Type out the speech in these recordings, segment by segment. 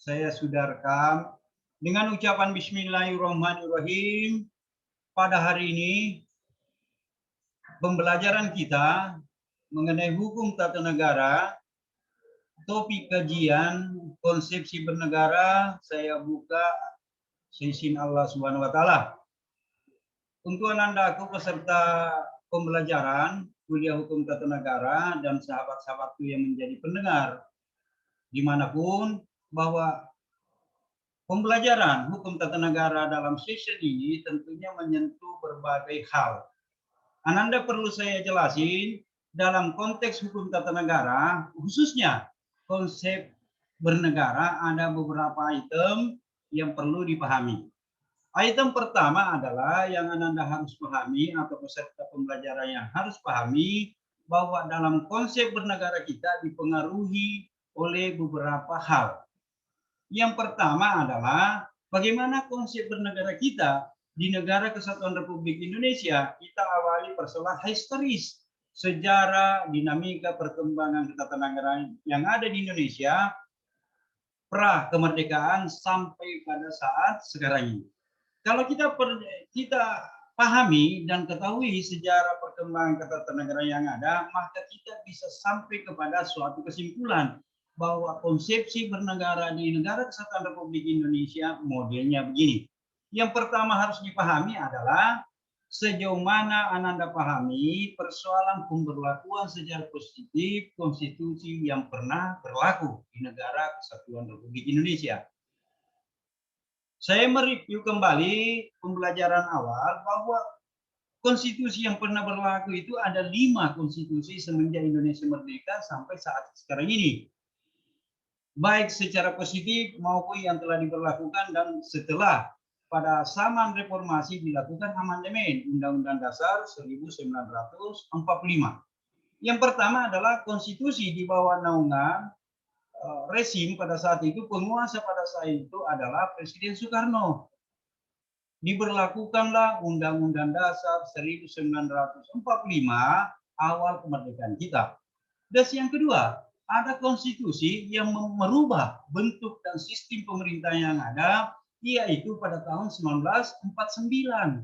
Saya sudah rekam dengan ucapan Bismillahirrahmanirrahim. Pada hari ini, pembelajaran kita mengenai hukum tata negara, topik kajian konsepsi bernegara, saya buka seizin Allah Subhanahu wa taala. Untuk anandaku peserta pembelajaran kuliah hukum tata negara dan sahabat-sahabatku yang menjadi pendengar dimanapun, bahwa pembelajaran hukum tata negara dalam sesi ini tentunya menyentuh berbagai hal. Ananda perlu saya jelasin dalam konteks hukum tata negara, khususnya konsep bernegara, ada beberapa item yang perlu dipahami. Item pertama adalah yang Ananda harus pahami atau peserta pembelajaran yang harus pahami, bahwa dalam konsep bernegara kita dipengaruhi oleh beberapa hal. Yang pertama adalah bagaimana konsep bernegara kita di Negara Kesatuan Republik Indonesia. Kita awali persoalan historis, sejarah, dinamika perkembangan ketatanegaraan yang ada di Indonesia pra kemerdekaan sampai pada saat sekarang ini. Kalau kita pahami dan ketahui sejarah perkembangan ketatanegaraan yang ada, maka kita bisa sampai kepada suatu kesimpulan bahwa konsepsi bernegara di Negara Kesatuan Republik Indonesia modelnya begini. Yang pertama harus dipahami adalah sejauh mana Ananda pahami persoalan pemberlakuan secara positif konstitusi yang pernah berlaku di Negara Kesatuan Republik Indonesia. Saya mereview kembali pembelajaran awal bahwa konstitusi yang pernah berlaku itu ada 5 konstitusi semenjak Indonesia merdeka sampai saat sekarang ini. Baik secara positif maupun yang telah diberlakukan dan setelah pada zaman reformasi dilakukan amandemen Undang-Undang Dasar 1945. Yang pertama adalah konstitusi di bawah naungan rezim pada saat itu, penguasa pada saat itu adalah Presiden Soekarno. Diberlakukanlah Undang-Undang Dasar 1945 awal kemerdekaan kita. Dan yang kedua, ada konstitusi yang merubah bentuk dan sistem pemerintahan yang ada, yaitu pada tahun 1949.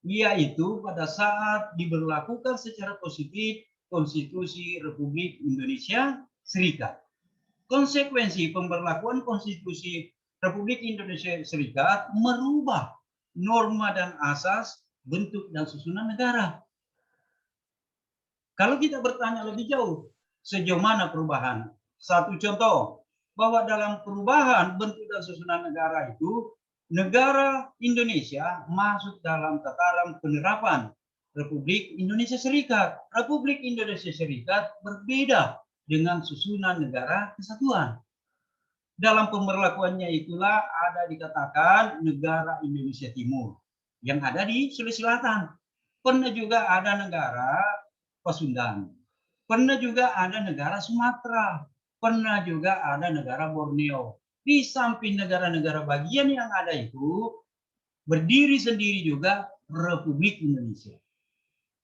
Yaitu pada saat diberlakukan secara positif Konstitusi Republik Indonesia Serikat. Konsekuensi pemberlakuan Konstitusi Republik Indonesia Serikat merubah norma dan asas, bentuk dan susunan negara. Kalau kita bertanya lebih jauh, sejauh mana perubahan? Satu contoh, bahwa dalam perubahan bentuk dan susunan negara itu, negara Indonesia masuk dalam tataran penerapan Republik Indonesia Serikat. Republik Indonesia Serikat berbeda dengan susunan negara kesatuan. Dalam pemberlakuannya itulah ada dikatakan negara Indonesia Timur yang ada di Sulawesi Selatan. Pernah juga ada negara Pasundan. Pernah juga ada negara Sumatera. Pernah juga ada negara Borneo. Di samping negara-negara bagian yang ada itu, berdiri sendiri juga Republik Indonesia.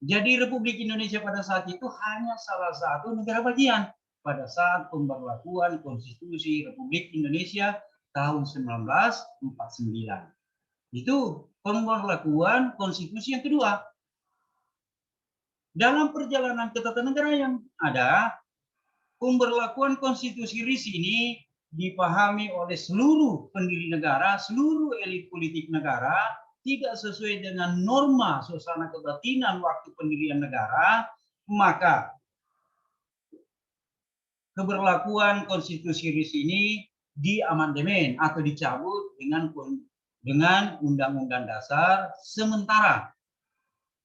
Jadi Republik Indonesia pada saat itu hanya salah satu negara bagian pada saat pemberlakuan Konstitusi Republik Indonesia tahun 1949. Itu pemberlakuan konstitusi yang kedua. Dalam perjalanan ketatanegaraan yang ada, pemberlakuan konstitusi RIS ini dipahami oleh seluruh pendiri negara, seluruh elit politik negara, tidak sesuai dengan norma suasana kebatinan waktu pendirian negara, maka keberlakuan konstitusi RIS ini diamandemen atau dicabut dengan Undang-Undang Dasar sementara.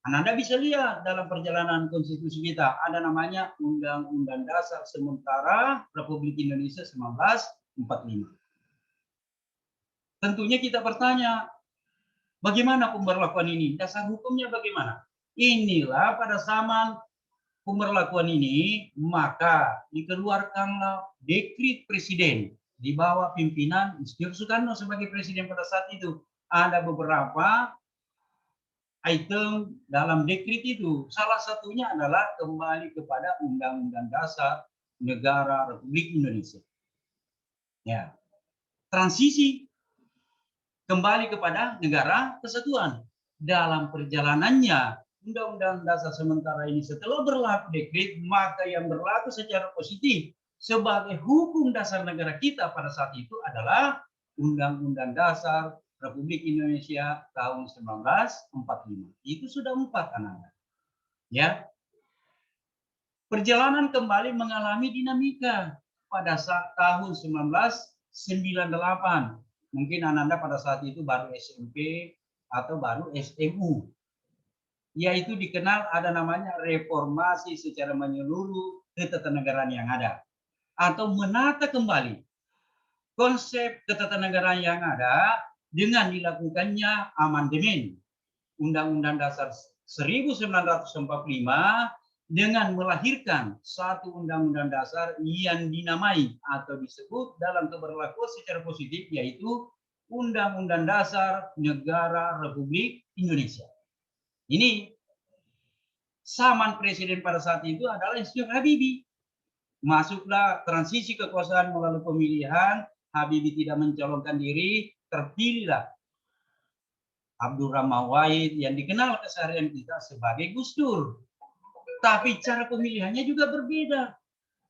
Anda bisa lihat dalam perjalanan konstitusi kita, ada namanya Undang-Undang Dasar Sementara Republik Indonesia 1945. Tentunya kita bertanya, bagaimana pemberlakuan ini? Dasar hukumnya bagaimana? Inilah pada zaman pemberlakuan ini, maka dikeluarkanlah dekret presiden di bawah pimpinan Insinyur Soekarno sebagai presiden pada saat itu. Ada beberapa item dalam dekret itu. Salah satunya adalah kembali kepada Undang-Undang Dasar Negara Republik Indonesia. Ya, transisi kembali kepada negara kesatuan. Dalam perjalanannya, Undang-Undang Dasar sementara ini setelah berlaku dekret, maka yang berlaku secara positif sebagai hukum dasar negara kita pada saat itu adalah Undang-Undang Dasar Republik Indonesia tahun 1945. Itu sudah 4, anak-anak. Ya. Perjalanan kembali mengalami dinamika pada saat tahun 1998. Mungkin Ananda pada saat itu baru SMP atau baru SMU. Yaitu dikenal ada namanya reformasi secara menyeluruh ketatanegaraan yang ada. Atau menata kembali konsep ketatanegaraan yang ada dengan dilakukannya amandemen Undang-Undang Dasar 1945 dengan melahirkan satu undang-undang dasar yang dinamai atau disebut dalam keberlakuan secara positif yaitu Undang-Undang Dasar Negara Republik Indonesia. Ini zaman presiden pada saat itu adalah Insinyur Habibie. Masuklah transisi kekuasaan melalui pemilihan, Habibie tidak mencalonkan diri, terpilihlah Abdurrahman Wahid yang dikenal keseharian kita sebagai Gus Dur. Tapi cara pemilihannya juga berbeda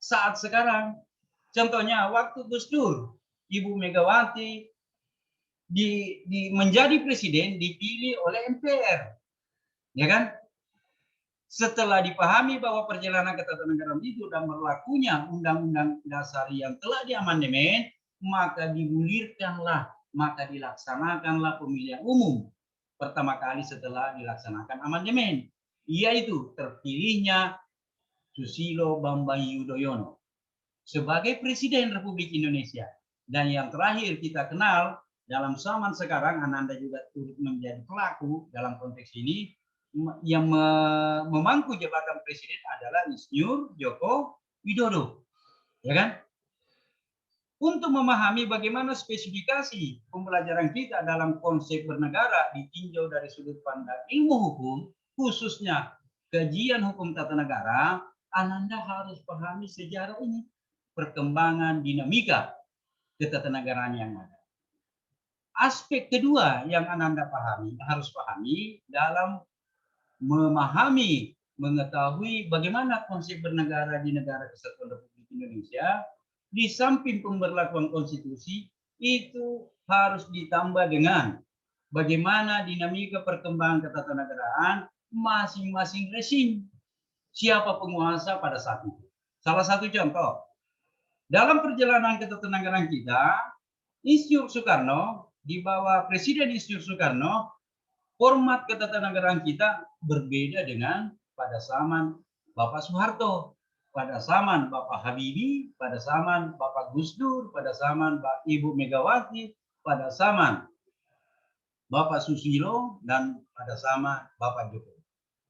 saat sekarang. Contohnya waktu Gus Dur, Ibu Megawati menjadi presiden dipilih oleh MPR. Ya kan? Setelah dipahami bahwa perjalanan ketatanegaraan itu dan berlakunya Undang-Undang Dasar yang telah diamandemen, maka digulirkanlah, maka dilaksanakanlah pemilihan umum pertama kali setelah dilaksanakan amandemen, yaitu terpilihnya Susilo Bambang Yudhoyono sebagai Presiden Republik Indonesia. Dan yang terakhir kita kenal dalam zaman sekarang, Ananda juga turut menjadi pelaku dalam konteks ini, yang memangku jabatan presiden adalah Insinyur Joko Widodo. Ya kan? Untuk memahami bagaimana spesifikasi pembelajaran kita dalam konsep bernegara ditinjau dari sudut pandang ilmu hukum, khususnya kajian hukum tata negara, Ananda harus pahami sejarah ini, perkembangan dinamika ketatanegaraan yang ada. Aspek kedua yang Ananda harus pahami dalam memahami, mengetahui bagaimana konsep bernegara di negara kesatuan Republik Indonesia, di samping pemberlakuan konstitusi, itu harus ditambah dengan bagaimana dinamika perkembangan ketatanegaraan masing-masing rezim. Siapa penguasa pada saat itu. Salah satu contoh, dalam perjalanan ketatanegaraan kita, Insinyur Soekarno, di bawah Presiden Insinyur Soekarno, format ketatanegaraan kita berbeda dengan pada zaman Bapak Soeharto, pada zaman Bapak Habibie, pada zaman Bapak Gus Dur, pada zaman Ibu Megawati, pada zaman Bapak Susilo, dan pada zaman Bapak Jokowi.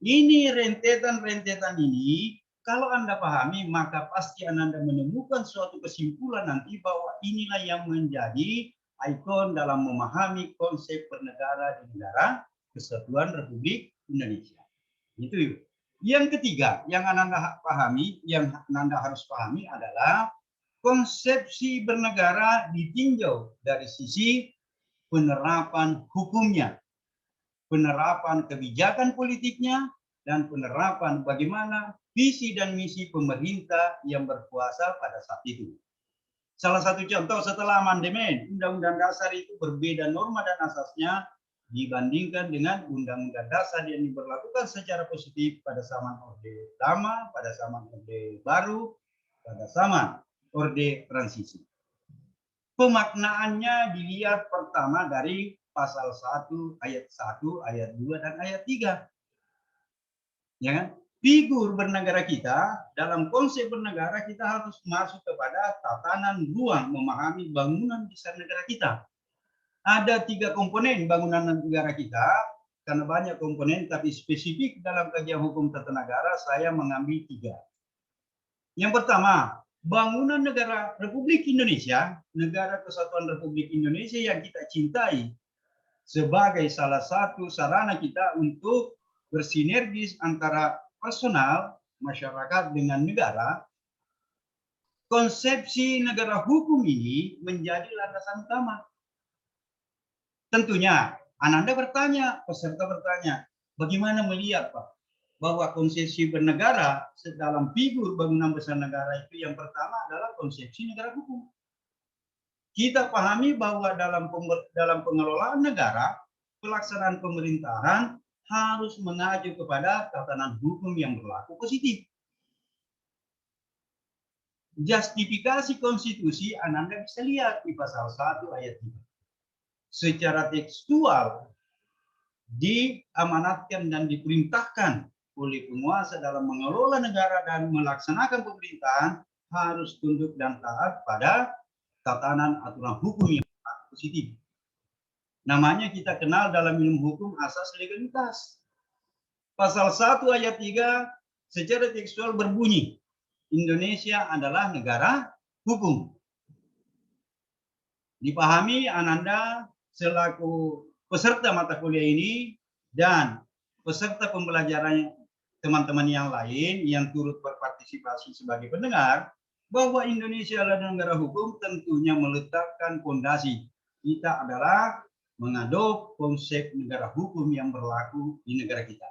Ini rentetan-rentetan ini, kalau Anda pahami, maka pasti Anda menemukan suatu kesimpulan nanti bahwa inilah yang menjadi ikon dalam memahami konsep bernegara di negara Kesatuan Republik Indonesia. Itu. Yang ketiga yang Ananda pahami, yang Ananda harus pahami adalah konsepsi bernegara ditinjau dari sisi penerapan hukumnya, penerapan kebijakan politiknya, dan penerapan bagaimana visi dan misi pemerintah yang berkuasa pada saat itu. Salah satu contoh setelah amandemen, Undang-Undang Dasar itu berbeda norma dan asasnya dibandingkan dengan Undang-Undang Dasar yang diberlakukan secara positif pada zaman Orde Lama, pada zaman Orde Baru, pada zaman Orde Transisi. Pemaknaannya dilihat pertama dari pasal 1, ayat 1, ayat 2, dan ayat 3. Ya kan? Figur bernegara kita, dalam konsep bernegara kita harus masuk kepada tatanan ruang memahami bangunan besar negara kita. Ada 3 komponen bangunan negara kita, karena banyak komponen, tapi spesifik dalam kajian hukum tata negara saya mengambil 3. Yang pertama, bangunan negara Republik Indonesia, negara kesatuan Republik Indonesia yang kita cintai sebagai salah satu sarana kita untuk bersinergis antara personal, masyarakat dengan negara, konsepsi negara hukum ini menjadi landasan utama. Tentunya, Ananda bertanya, peserta bertanya, bagaimana melihat Pak, bahwa konsepsi bernegara dalam figur bangunan besar negara itu yang pertama adalah konsepsi negara hukum. Kita pahami bahwa dalam pengelolaan negara, pelaksanaan pemerintahan harus mengacu kepada tatanan hukum yang berlaku positif. Justifikasi konstitusi Ananda bisa lihat di pasal 1 ayat 3. Secara tekstual diamanatkan dan diperintahkan oleh penguasa dalam mengelola negara dan melaksanakan pemerintahan harus tunduk dan taat pada tatanan aturan hukum yang positif. Namanya kita kenal dalam ilmu hukum asas legalitas. Pasal 1 ayat 3 secara tekstual berbunyi, Indonesia adalah negara hukum. Dipahami Ananda selaku peserta mata kuliah ini dan peserta pembelajaran teman-teman yang lain yang turut berpartisipasi sebagai pendengar, bahwa Indonesia adalah negara hukum tentunya meletakkan fondasi. Kita adalah mengadop konsep negara hukum yang berlaku di negara kita.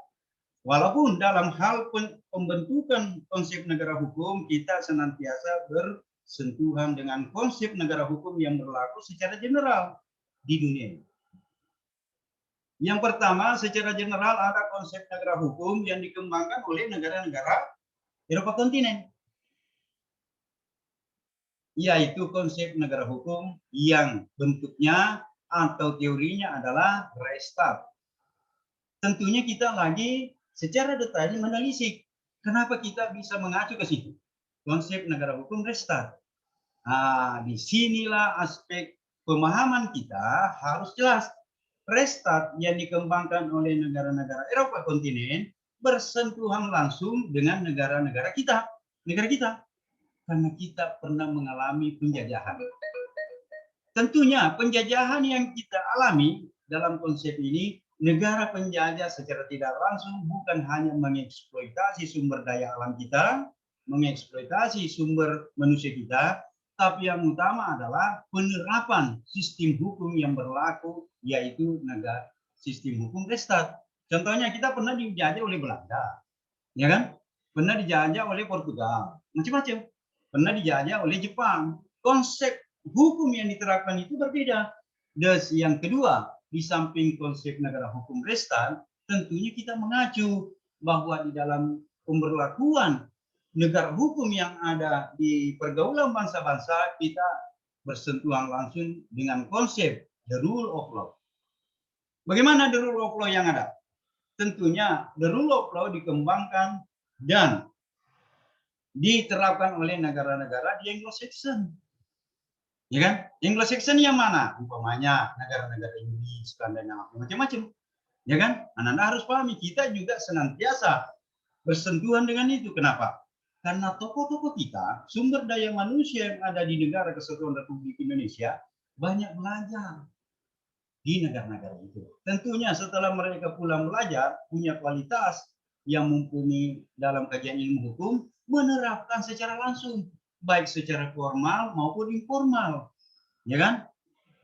Walaupun dalam hal pembentukan konsep negara hukum, kita senantiasa bersentuhan dengan konsep negara hukum yang berlaku secara general di dunia ini. Yang pertama, secara general ada konsep negara hukum yang dikembangkan oleh negara-negara Eropa kontinen, yaitu konsep negara hukum yang bentuknya atau teorinya adalah Rechtsstaat. Tentunya kita lagi secara detail menelisik kenapa kita bisa mengacu ke situ. Konsep negara hukum Rechtsstaat. Nah, disinilah aspek pemahaman kita harus jelas. Rechtsstaat yang dikembangkan oleh negara-negara Eropa kontinen bersentuhan langsung dengan negara-negara kita, negara kita, karena kita pernah mengalami penjajahan. Tentunya penjajahan yang kita alami dalam konsep ini, negara penjajah secara tidak langsung bukan hanya mengeksploitasi sumber daya alam kita, mengeksploitasi sumber manusia kita, tapi yang utama adalah penerapan sistem hukum yang berlaku, yaitu negara sistem hukum Rechtsstaat. Contohnya kita pernah dijajah oleh Belanda, ya kan? Pernah dijajah oleh Portugal, macam-macam. Pernah dijajah oleh Jepang. Konsep hukum yang diterapkan itu berbeda. Dan yang kedua, di samping konsep negara hukum Rechtsstaat, tentunya kita mengacu bahwa di dalam pemberlakuan negara hukum yang ada di pergaulan bangsa-bangsa, kita bersentuhan langsung dengan konsep the rule of law. Bagaimana the rule of law yang ada? Tentunya the rule of law dikembangkan dan diterapkan oleh negara-negara di Anglo-Saxon. Ya kan? Anglo-Saxon yang mana? Umpamanya negara-negara Inggris, Skandinavia, macam-macam. Ya kan? Anda harus pahami, kita juga senantiasa bersentuhan dengan itu. Kenapa? Karena tokoh-tokoh kita, sumber daya manusia yang ada di negara Kesatuan Republik Indonesia, banyak belajar di negara-negara itu. Tentunya setelah mereka pulang belajar, punya kualitas yang mumpuni dalam kajian ilmu hukum, menerapkan secara langsung, baik secara formal maupun informal. Ya kan?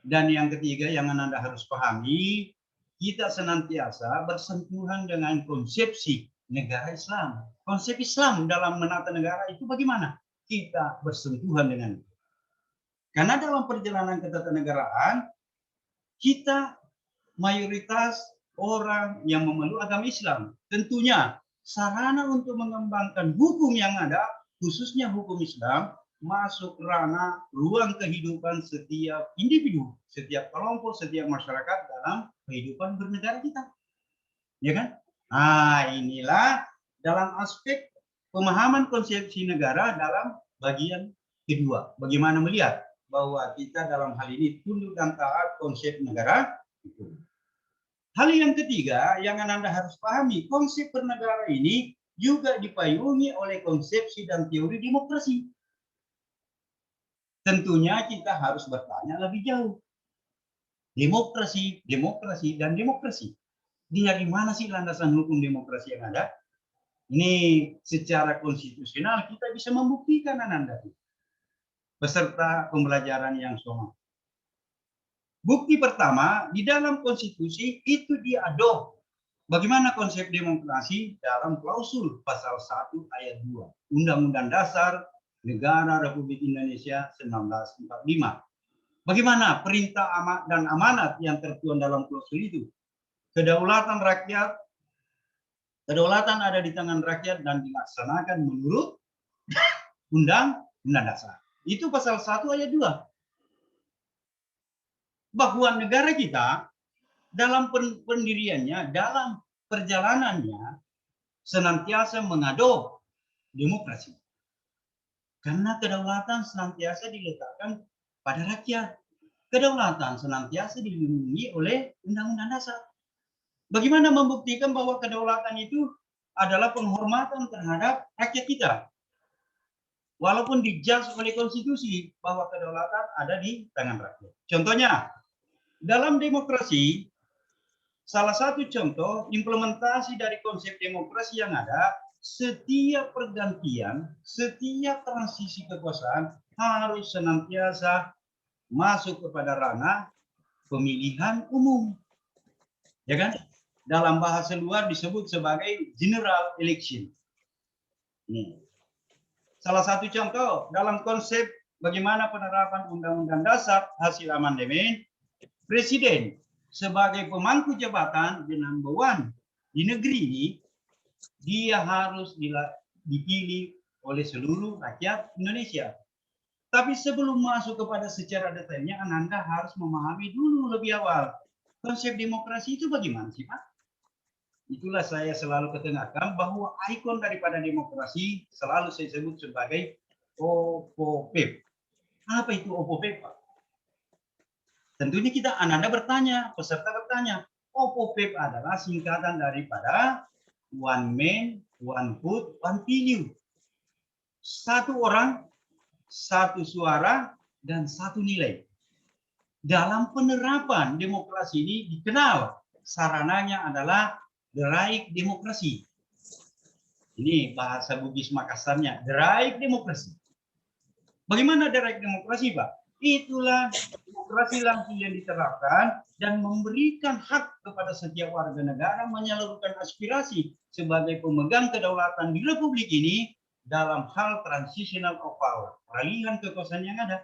Dan yang ketiga yang Anda harus pahami, kita senantiasa bersentuhan dengan konsepsi negara Islam. Konsep Islam dalam menata negara itu bagaimana? Kita bersentuhan dengan itu. Karena dalam perjalanan ketatanegaraan, kita mayoritas orang yang memeluk agama Islam. Tentunya sarana untuk mengembangkan hukum yang ada, khususnya hukum Islam, masuk ranah ruang kehidupan setiap individu, setiap kelompok, setiap masyarakat dalam kehidupan bernegara kita. Ya kan? Nah, inilah dalam aspek pemahaman konsepsi negara dalam bagian kedua. Bagaimana melihat bahwa kita dalam hal ini tunduk dan taat konsep negara itu. Hal yang ketiga yang Anda harus pahami, konsep bernegara ini juga dipayungi oleh konsepsi dan teori demokrasi. Tentunya kita harus bertanya lebih jauh. Demokrasi, demokrasi, dan demokrasi. Dari mana sih landasan hukum demokrasi yang ada? Ini secara konstitusional kita bisa membuktikan Ananda. peserta pembelajaran yang sama. Bukti pertama, di dalam konstitusi itu diadopt. Bagaimana konsep demokrasi dalam klausul pasal 1 ayat 2 Undang-Undang Dasar Negara Republik Indonesia 1945. Bagaimana perintah dan amanat yang tertuang dalam klausul itu? Kedaulatan ada di tangan rakyat dan dilaksanakan menurut Undang-Undang Dasar. Itu pasal 1 ayat 2. Bahwa negara kita dalam pendiriannya, dalam perjalanannya senantiasa mengadop demokrasi. Karena kedaulatan senantiasa diletakkan pada rakyat. Kedaulatan senantiasa dilindungi oleh Undang-Undang Dasar. Bagaimana membuktikan bahwa kedaulatan itu adalah penghormatan terhadap rakyat kita? Walaupun dijudge oleh konstitusi bahwa kedaulatan ada di tangan rakyat. Contohnya, dalam demokrasi, salah satu contoh implementasi dari konsep demokrasi yang ada, setiap pergantian, setiap transisi kekuasaan harus senantiasa masuk kepada ranah pemilihan umum. Ya kan? Dalam bahasa luar disebut sebagai general election. Ini. Salah satu contoh dalam konsep bagaimana penerapan Undang-Undang Dasar hasil amandemen, Presiden sebagai pemangku jabatan the number one di negeri ini, dia harus dipilih oleh seluruh rakyat Indonesia. Tapi sebelum masuk kepada secara detailnya, Ananda harus memahami dulu lebih awal. Konsep demokrasi itu bagaimana sih, Pak? Itulah saya selalu ketengahkan bahwa ikon daripada demokrasi selalu saya sebut sebagai OPOPEP. Apa itu OPOPEP, Pak? Tentunya Ananda bertanya, peserta bertanya, OPOPEP adalah singkatan daripada One Man, One Vote, One Value. Satu orang, satu suara, dan satu nilai. Dalam penerapan demokrasi ini dikenal sarananya adalah deraik demokrasi. Ini bahasa Bugis Makassarnya, deraik demokrasi. Bagaimana deraik demokrasi, Pak? Itulah demokrasi langsung yang diterapkan dan memberikan hak kepada setiap warga negara menyalurkan aspirasi sebagai pemegang kedaulatan di Republik ini dalam hal transitional of power, peralihan kekuasaan yang ada.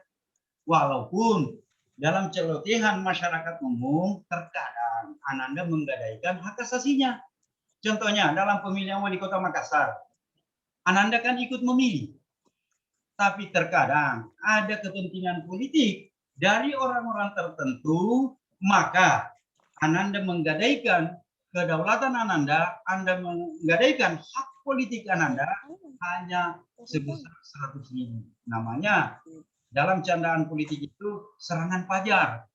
Walaupun dalam celotehan masyarakat umum terkadang Ananda menggadaikan hak asasinya. Contohnya dalam pemilihan wali kota Makassar, Ananda kan ikut memilih. Tapi terkadang ada kepentingan politik dari orang-orang tertentu, maka Ananda menggadaikan kedaulatan Ananda, Anda menggadaikan hak politik Ananda hanya sebesar 100.000. Namanya dalam candaan politik itu serangan pajar.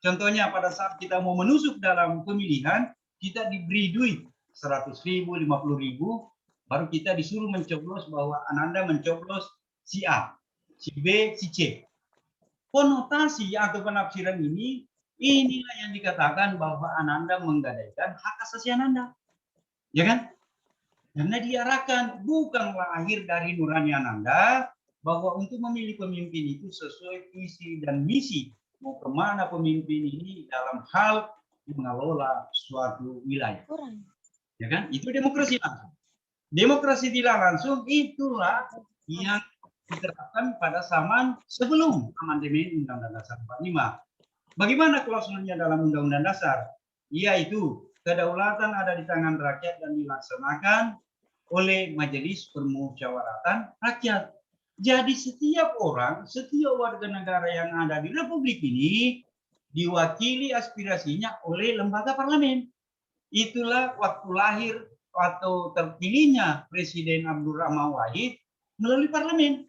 Contohnya pada saat kita mau menusuk dalam pemilihan, kita diberi duit 100.000, 50.000, baru kita disuruh mencoblos bahwa Ananda mencoblos si A, si B, si C. Konotasi atau penafsiran ini, inilah yang dikatakan bahwa Ananda menggadaikan hak asasi Ananda. Ya kan? Karena diarahkan bukan lahir dari nurani Ananda, bahwa untuk memilih pemimpin itu sesuai visi dan misi. Mau kemana pemimpin ini dalam hal mengelola suatu wilayah. Ya kan? Itu demokrasi langsung. Demokrasi tidak langsung itulah yang diterapkan pada zaman sebelum amandemen Undang-Undang Dasar 45. Bagaimana klausulnya dalam Undang-Undang Dasar? Yaitu kedaulatan ada di tangan rakyat dan dilaksanakan oleh Majelis Permusyawaratan Rakyat. Jadi setiap orang, setiap warga negara yang ada di Republik ini diwakili aspirasinya oleh lembaga parlemen. Itulah waktu lahir atau terpilihnya Presiden Abdurrahman Wahid melalui parlemen.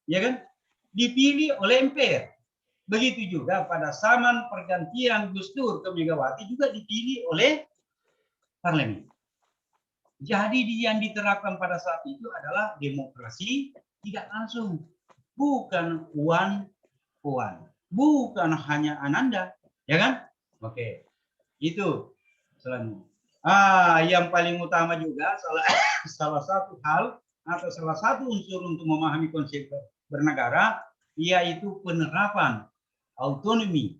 Ya kan? Dipilih oleh MPR. Begitu juga pada zaman pergantian Gus Dur ke Megawati juga dipilih oleh parlemen. Jadi yang diterapkan pada saat itu adalah demokrasi tidak langsung. Bukan one, bukan hanya Ananda, ya kan? Oke. Itu selanjutnya. Yang paling utama juga salah satu hal atau salah satu unsur untuk memahami konsep bernegara yaitu penerapan autonomi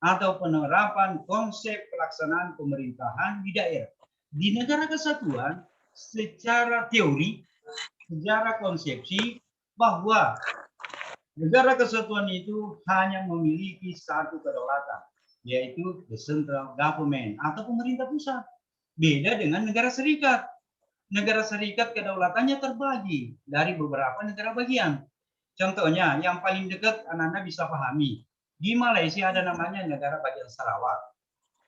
atau penerapan konsep pelaksanaan pemerintahan di daerah. Di negara kesatuan, secara teori, secara konsepsi, bahwa negara kesatuan itu hanya memiliki satu kedaulatan, yaitu the central government atau pemerintah pusat. Beda dengan negara serikat. Negara serikat kedaulatannya terbagi dari beberapa negara bagian. Contohnya, yang paling dekat Anda bisa pahami. Di Malaysia ada namanya negara bagian Sarawak.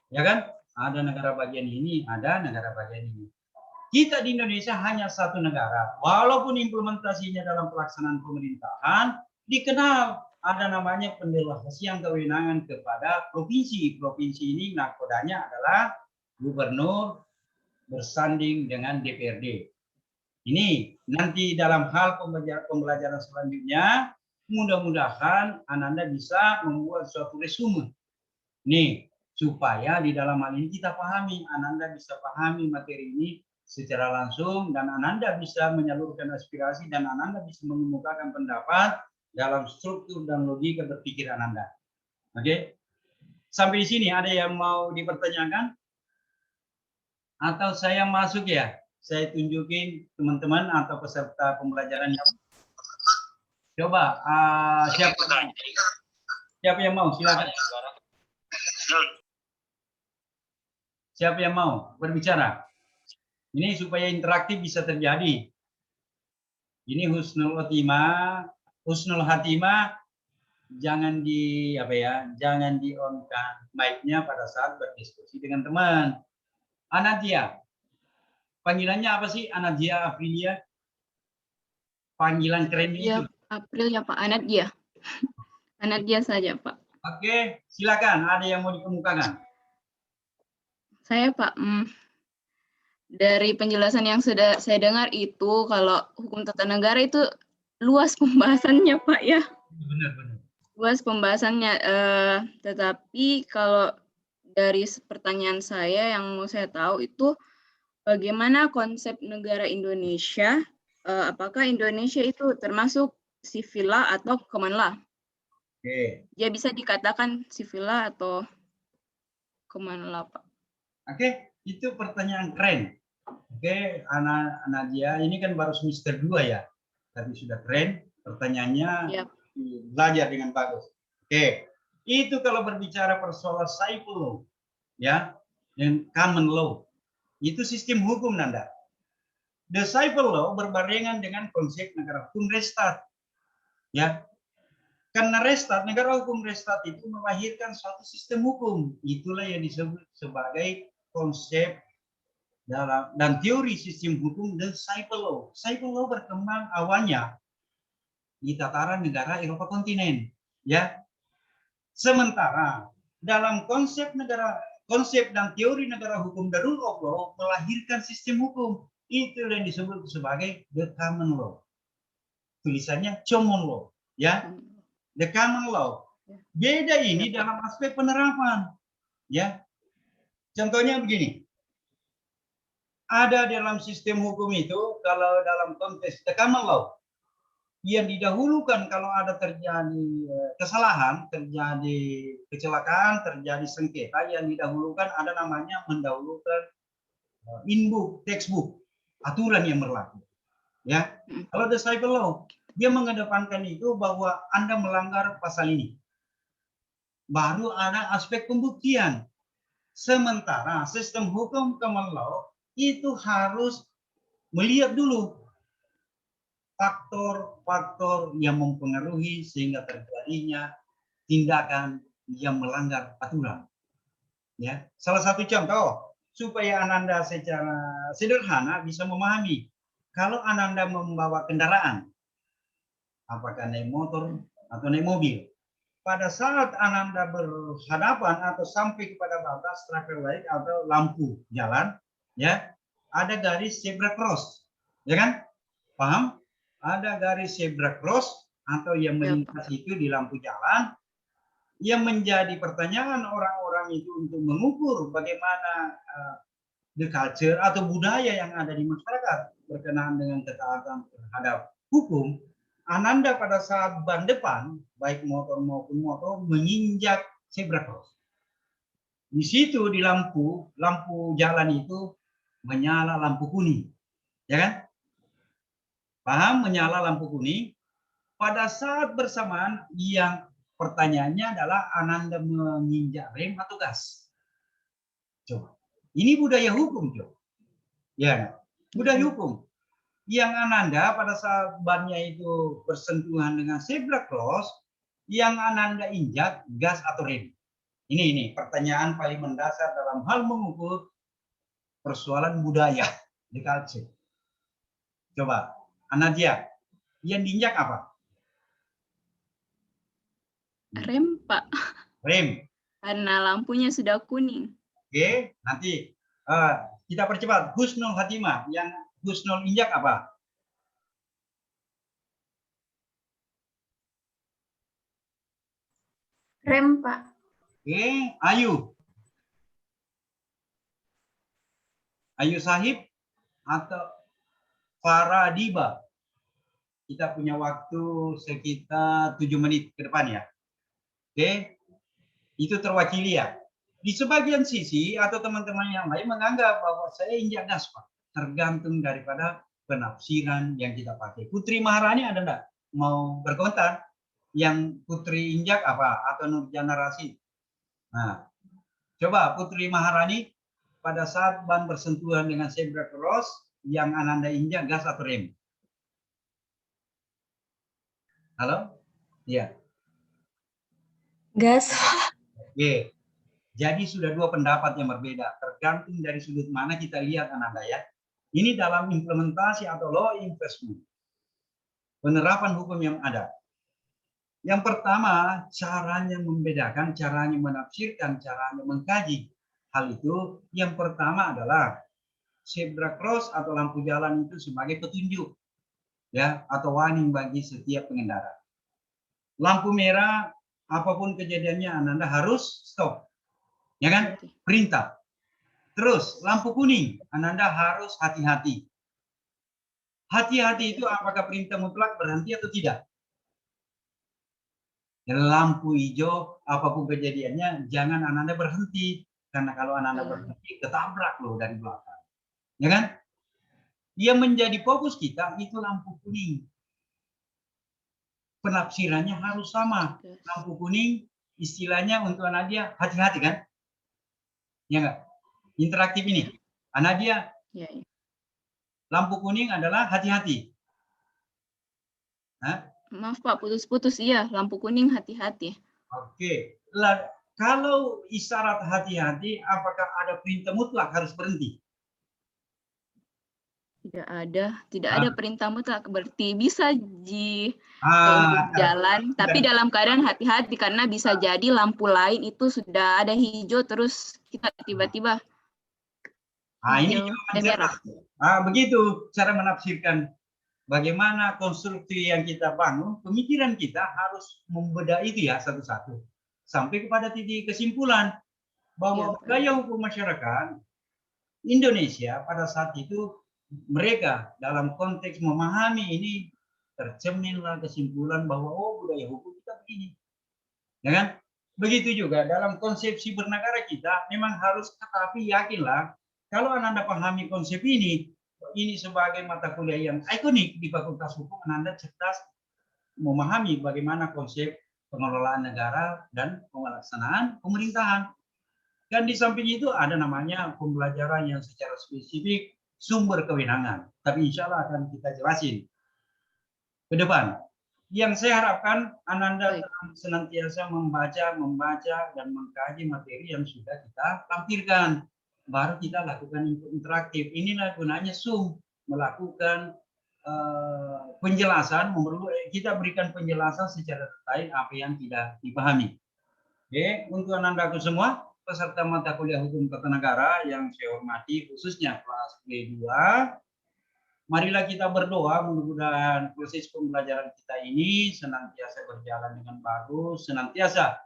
Ya kan? Ada negara bagian ini, ada negara bagian ini. Kita di Indonesia hanya satu negara. Walaupun implementasinya dalam pelaksanaan pemerintahan, dikenal ada namanya pendelegasian kewenangan kepada provinsi. Provinsi ini nakodanya adalah gubernur bersanding dengan DPRD. Ini nanti dalam hal pembelajaran selanjutnya, mudah-mudahan Ananda bisa membuat suatu resume. Nih, supaya di dalam hal ini kita pahami, Ananda bisa pahami materi ini secara langsung, dan Ananda bisa menyalurkan aspirasi, dan Ananda bisa mengemukakan pendapat dalam struktur dan logika berpikir Ananda. Oke? Sampai di sini ada yang mau dipertanyakan? Atau saya masuk ya? Saya tunjukin teman-teman atau peserta pembelajaran yang coba siapa yang mau, silakan. Siapa yang mau berbicara? Ini supaya interaktif bisa terjadi. Ini husnul hatimah jangan jangan di-on-kan mic-nya pada saat berdiskusi dengan teman. Anadia. Panggilannya apa sih? Anadia Aprilia? Panggilan kerennya ya, itu. April ya Pak, Anadia. Anadia saja Pak. Oke, silakan. Ada yang mau dikemukakan? Saya Pak, dari penjelasan yang sudah saya dengar itu, kalau hukum tata negara itu luas pembahasannya Pak ya. Benar-benar. Luas pembahasannya, tetapi kalau dari pertanyaan saya yang mau saya tahu itu, bagaimana konsep negara Indonesia, apakah Indonesia itu termasuk civil law atau common law? Oke. Ya bisa dikatakan civil law atau common law, Pak. Oke, itu pertanyaan keren. Oke, Nadia, ini kan baru semester 2 ya. Tapi sudah keren, pertanyaannya Yep. Belajar dengan bagus. Oke, itu kalau berbicara persoalan civil law, ya, dan common law, itu sistem hukum, Nanda. The civil law berbarengan dengan konsep negara hukum restat, ya. Karena restat, negara hukum restat itu melahirkan suatu sistem hukum. Itulah yang disebut sebagai konsep dan teori sistem hukum the civil law. Civil law berkembang awalnya di tataran negara Eropa kontinen, ya. Sementara dalam konsep dan teori negara hukum the rule of law melahirkan sistem hukum. Itu yang disebut sebagai the common law. Tulisannya common law, ya. The common law. Beda ini dalam aspek penerapan, ya. Contohnya begini. Ada dalam sistem hukum itu, kalau dalam konteks the common law, yang didahulukan kalau ada terjadi kesalahan, terjadi kecelakaan, terjadi sengketa, yang didahulukan ada namanya mendahulukan in-book, textbook, aturan yang berlaku. Ya, kalau the civil law, dia mengedepankan itu bahwa Anda melanggar pasal ini. Baru ada aspek pembuktian. Sementara sistem hukum common law itu harus melihat dulu faktor-faktor yang mempengaruhi sehingga terjadinya tindakan yang melanggar aturan. Ya, salah satu contoh supaya Ananda secara sederhana bisa memahami, kalau Ananda membawa kendaraan, apakah naik motor atau naik mobil, pada saat Ananda berhadapan atau sampai kepada batas traffic light atau lampu jalan, ya, ada garis zebra cross, ya kan? Paham? Ada garis zebra cross atau yang melintas itu di lampu jalan. Yang menjadi pertanyaan orang-orang itu untuk mengukur bagaimana the culture atau budaya yang ada di masyarakat berkenaan dengan ketaatan terhadap hukum, Ananda pada saat ban depan, baik motor maupun motor, menginjak zebra cross. Di situ di lampu jalan itu menyala lampu kuning, ya kan? Paham, menyala lampu kuning. Pada saat bersamaan yang pertanyaannya adalah Ananda menginjak rem atau gas. Coba. Ini budaya hukum, coba. Ya, budaya hukum. Yang Ananda pada saat bannya itu bersentuhan dengan zebra cross, yang Ananda injak gas atau rem. Ini pertanyaan paling mendasar dalam hal mengukur persoalan budaya di culture. Coba, Anadia, yang diinjak apa? Rem, Pak. Rem. Karena lampunya sudah kuning. Oke, nanti kita percepat. Husnul Hatimah, yang Husnul injak apa? Rem, Pak. Oke, Ayu. Ayu Sahib atau Faradiba. Kita punya waktu sekitar 7 menit ke depan ya. Oke, itu terwakili ya. Di sebagian sisi atau teman-teman yang lain menganggap bahwa saya injak gas, Pak. Tergantung daripada penafsiran yang kita pakai. Putri Maharani ada enggak mau berkomentar? Yang Putri injak apa? Atau Nurjana Rasid? Nah, coba Putri Maharani pada saat ban bersentuhan dengan zebra cross yang Ananda injak gas atau rem? Halo? Iya. Gas. Oke. Jadi sudah dua pendapat yang berbeda. Tergantung dari sudut mana kita lihat Ananda ya. Ini dalam implementasi atau law enforcement. Penerapan hukum yang ada. Yang pertama, caranya membedakan, caranya menafsirkan, caranya mengkaji. Hal itu yang pertama adalah zebra cross atau lampu jalan itu sebagai petunjuk ya atau warning bagi setiap pengendara. Lampu merah apapun kejadiannya Ananda harus stop. Ya kan? Perintah. Terus lampu kuning Ananda harus hati-hati. Hati-hati itu apakah perintah mutlak berhenti atau tidak? Lampu hijau apapun kejadiannya jangan Ananda berhenti karena kalau Ananda berhenti ketabrak loh dari belakang. Ya kan? Yang menjadi fokus kita itu lampu kuning. Penafsirannya harus sama. Lampu kuning istilahnya untuk Anadia hati-hati kan? Ya enggak? Interaktif ini. Anadia, Ya. lampu kuning adalah hati-hati. Maaf Pak, putus-putus. Iya, lampu kuning hati-hati. Oke. Lah, kalau isyarat hati-hati, apakah ada perintah mutlak harus berhenti? Tidak ada perintah mutlak. Berarti bisa jalan, tapi dalam keadaan hati-hati karena bisa jadi lampu lain itu sudah ada hijau terus kita tiba-tiba ini merah. Begitu cara menafsirkan bagaimana konstruksi yang kita bangun, pemikiran kita harus membedah itu ya satu-satu sampai kepada titik kesimpulan bahwa budaya hukum masyarakat Indonesia pada saat itu mereka dalam konteks memahami ini tercerminlah kesimpulan bahwa budaya hukum kita begini, ya kan? Begitu juga dalam konsepsi bernegara kita memang harus tetapi yakinlah kalau Anda pahami konsep ini sebagai mata kuliah yang ikonik di Fakultas Hukum, Anda cerdas memahami bagaimana konsep pengelolaan negara dan pelaksanaan pemerintahan. Dan di samping itu ada namanya pembelajaran yang secara spesifik sumber kewenangan. Tapi insya Allah akan kita jelasin ke depan. Yang saya harapkan Ananda senantiasa membaca, dan mengkaji materi yang sudah kita tampilkan. Baru kita lakukan input interaktif. Inilah gunanya Zoom, melakukan penjelasan, kita berikan penjelasan secara detail apa yang tidak dipahami. Oke, untuk Anandaku semua, peserta mata kuliah hukum tata negara yang saya hormati, khususnya kelas B2, marilah kita berdoa mudah-mudahan proses pembelajaran kita ini senantiasa berjalan dengan bagus, senantiasa